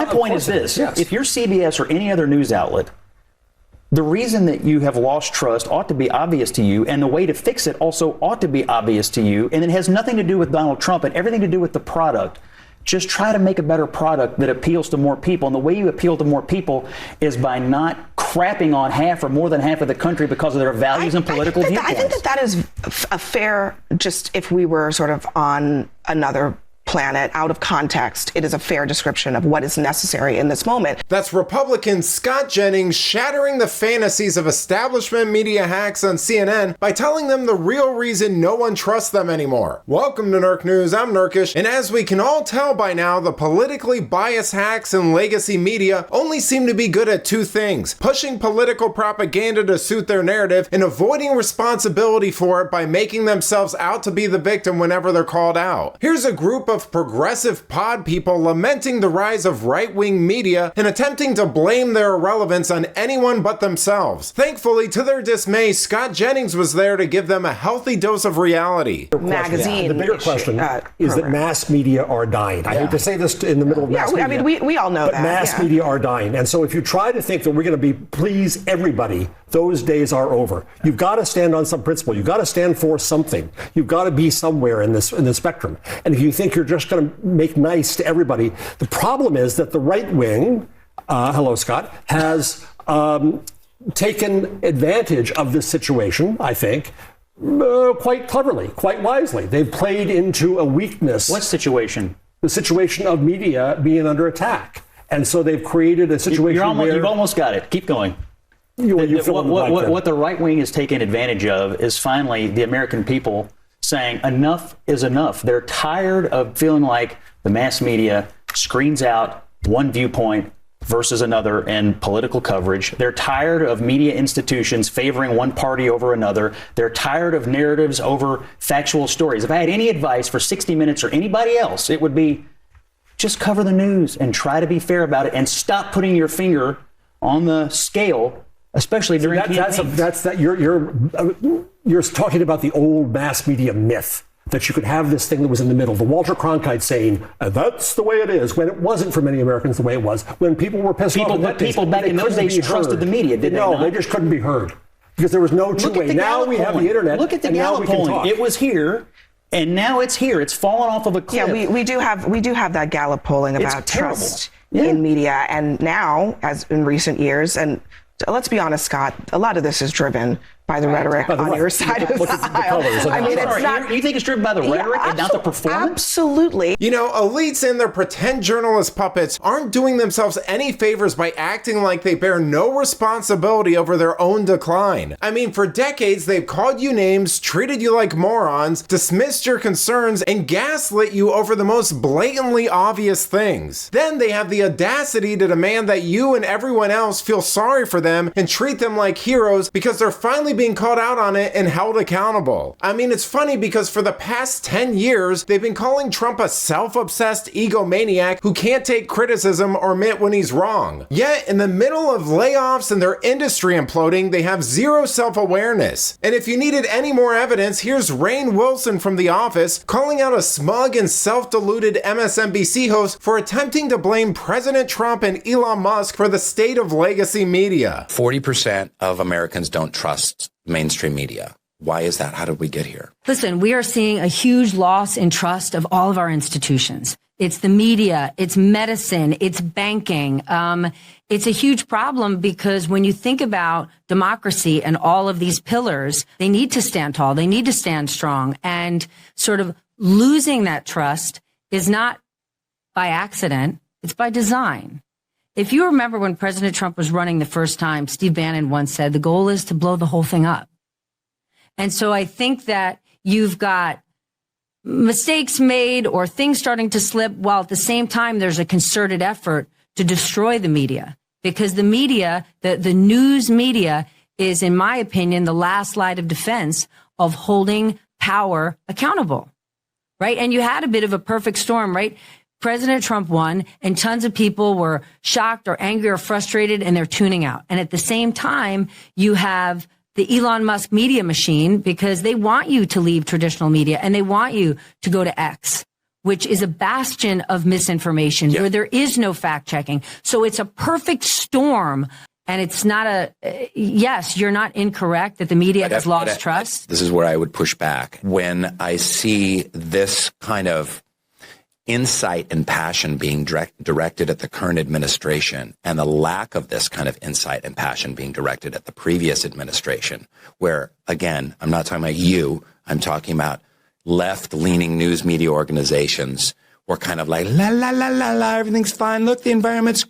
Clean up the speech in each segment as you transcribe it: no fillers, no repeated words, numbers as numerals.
my point is this. Yes. If you're CBS or any other news outlet, the reason that you have lost trust ought to be obvious to you, and the way to fix it also ought to be obvious to you, and it has nothing to do with Donald Trump and everything to do with the product. Just try to make a better product that appeals to more people. And the way you appeal to more people is by not crapping on half or more than half of the country because of their values and political viewpoints. I think that is a fair, just if we were sort of on another planet, out of context, it is a fair description of what is necessary in this moment. That's Republican Scott Jennings shattering the fantasies of establishment media hacks on CNN by telling them the real reason no one trusts them anymore. Welcome to Nerk News, I'm Nerkish, and as we can all tell by now, the politically biased hacks and legacy media only seem to be good at two things: pushing political propaganda to suit their narrative and avoiding responsibility for it by making themselves out to be the victim whenever they're called out. Here's a group of progressive pod people lamenting the rise of right-wing media and attempting to blame their irrelevance on anyone but themselves. Thankfully, to their dismay, Scott Jennings was there to give them a healthy dose of reality. Magazine. The bigger question is that mass media are dying. I hate to say this in the middle of mass media. I mean, we all know but that. Mass media are dying. And so if you try to think that we're going to please everybody, those days are over. You've got to stand on some principle. You've got to stand for something. You've got to be somewhere in the spectrum. And if you think you're just going to make nice to everybody, the problem is that the right wing, hello Scott, has taken advantage of this situation, I think, quite cleverly, quite wisely. They've played into a weakness. What situation? The situation of media being under attack. And so they've created a situation where... You've almost got it. Keep going. What the right wing is taking advantage of is finally the American people saying enough is enough. They're tired of feeling like the mass media screens out one viewpoint versus another in political coverage. They're tired of media institutions favoring one party over another. They're tired of narratives over factual stories. If I had any advice for 60 Minutes or anybody else, it would be just cover the news and try to be fair about it and stop putting your finger on the scale, especially during campaigns. You're talking about the old mass media myth that you could have this thing that was in the middle. The Walter Cronkite saying, that's the way it is, when it wasn't for many Americans the way it was. When people were pissed off. People back in those days trusted the media, did they not? No, they just couldn't be heard because there was no two-way. Now we have the internet. Look at the Gallup polling. It was here, and now it's here. It's fallen off of a cliff. Yeah, we do have that Gallup polling about trust in media, and now, as in recent years, and let's be honest, Scott, a lot of this is driven by the rhetoric on your side of the aisle. I mean, it's not. You think it's driven by the rhetoric and not the performance? Absolutely. You know, elites and their pretend journalist puppets aren't doing themselves any favors by acting like they bear no responsibility over their own decline. I mean, for decades, they've called you names, treated you like morons, dismissed your concerns, and gaslit you over the most blatantly obvious things. Then they have the audacity to demand that you and everyone else feel sorry for them and treat them like heroes because they're finally being called out on it and held accountable. I mean, it's funny because for the past 10 years, they've been calling Trump a self-obsessed egomaniac who can't take criticism or admit when he's wrong. Yet, in the middle of layoffs and their industry imploding, they have zero self-awareness. And if you needed any more evidence, here's Rainn Wilson from The Office calling out a smug and self-deluded MSNBC host for attempting to blame President Trump and Elon Musk for the state of legacy media. 40% of Americans don't trust mainstream media. Why is that? How did we get here? Listen, we are seeing a huge loss in trust of all of our institutions. It's the media, it's medicine, it's banking. It's a huge problem because when you think about democracy and all of these pillars, they need to stand tall. They need to stand strong. And sort of losing that trust is not by accident. It's by design. If you remember when President Trump was running the first time, Steve Bannon once said, the goal is to blow the whole thing up. And so I think that you've got mistakes made or things starting to slip while at the same time there's a concerted effort to destroy the media. Because the media, the news media is, in my opinion, the last line of defense of holding power accountable, right? And you had a bit of a perfect storm, right? President Trump won and tons of people were shocked or angry or frustrated and they're tuning out. And at the same time, you have the Elon Musk media machine because they want you to leave traditional media and they want you to go to X, which is a bastion of misinformation, where there is no fact checking. So it's a perfect storm. And it's not yes, you're not incorrect that the media has lost trust. This is where I would push back. When I see this kind of insight and passion being directed at the current administration, and the lack of this kind of insight and passion being directed at the previous administration, where, again, I'm not talking about you, I'm talking about left-leaning news media organizations were kind of like, la, la, la, la, la, everything's fine. Look, the environment's,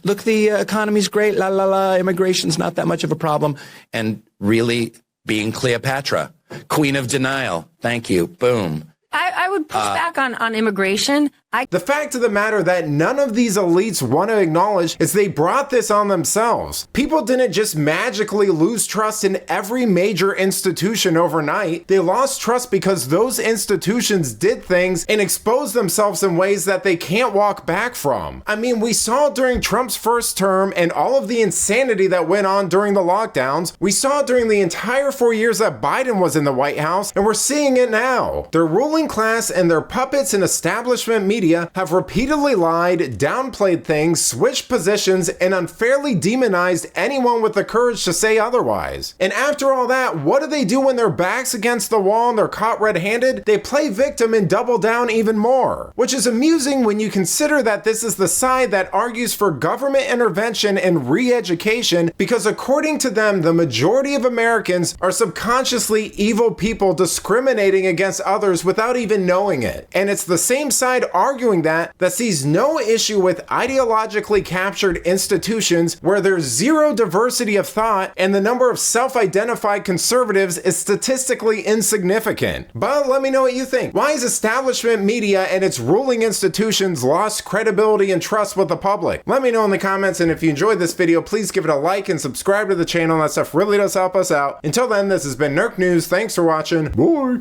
look, the economy's great, la, la, la, immigration's not that much of a problem. And really being Cleopatra, queen of denial. Thank you. Boom. I would push back on immigration. The fact of the matter that none of these elites want to acknowledge is they brought this on themselves. People didn't just magically lose trust in every major institution overnight. They lost trust because those institutions did things and exposed themselves in ways that they can't walk back from. We saw during Trump's first term and all of the insanity that went on during the lockdowns. We saw during the entire 4 years that Biden was in the White House, and we're seeing it now. Their ruling class and their puppets and establishment media have repeatedly lied, downplayed things, switched positions, and unfairly demonized anyone with the courage to say otherwise. And after all that, what do they do when their back's against the wall and they're caught red-handed? They play victim and double down even more. Which is amusing when you consider that this is the side that argues for government intervention and re-education, because according to them, the majority of Americans are subconsciously evil people discriminating against others without even knowing it. And it's the same side arguing that sees no issue with ideologically captured institutions where there's zero diversity of thought and the number of self-identified conservatives is statistically insignificant. But let me know what you think. Why is establishment media and its ruling institutions lost credibility and trust with the public? Let me know in the comments, and if you enjoyed this video, please give it a like and subscribe to the channel. That stuff really does help us out. Until then, this has been Nerk News. Thanks for watching. Bye.